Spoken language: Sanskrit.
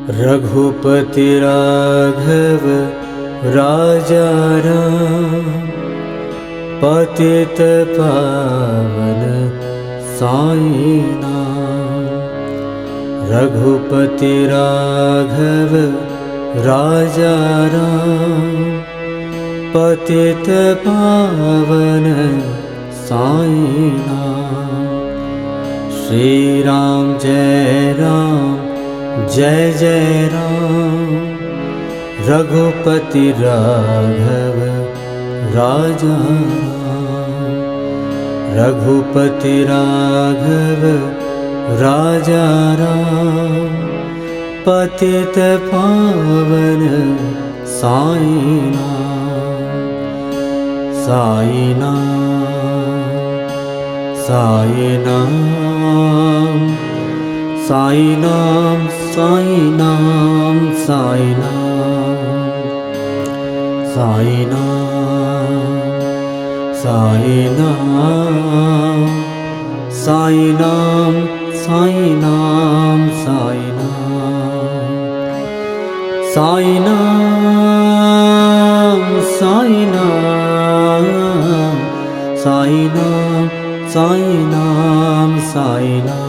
रघुपति राघव राजा राम, पतित पावन साई नाम। रघुपति राघव राजा राम, पतित पावन साई नाम। श्री राम जय जय राम, रघुपति राघव राजा राम। रघुपति राघव राजा राम, पतित पावन साई नाम। साई नाम, साई नाम, साई नाम, साई नाम, साई नाम, साई नाम, साई नाम, साई नाम, साई नाम, साई नाम, साई नाम, साई नाम, साई नाम, साई नाम, साई नाम।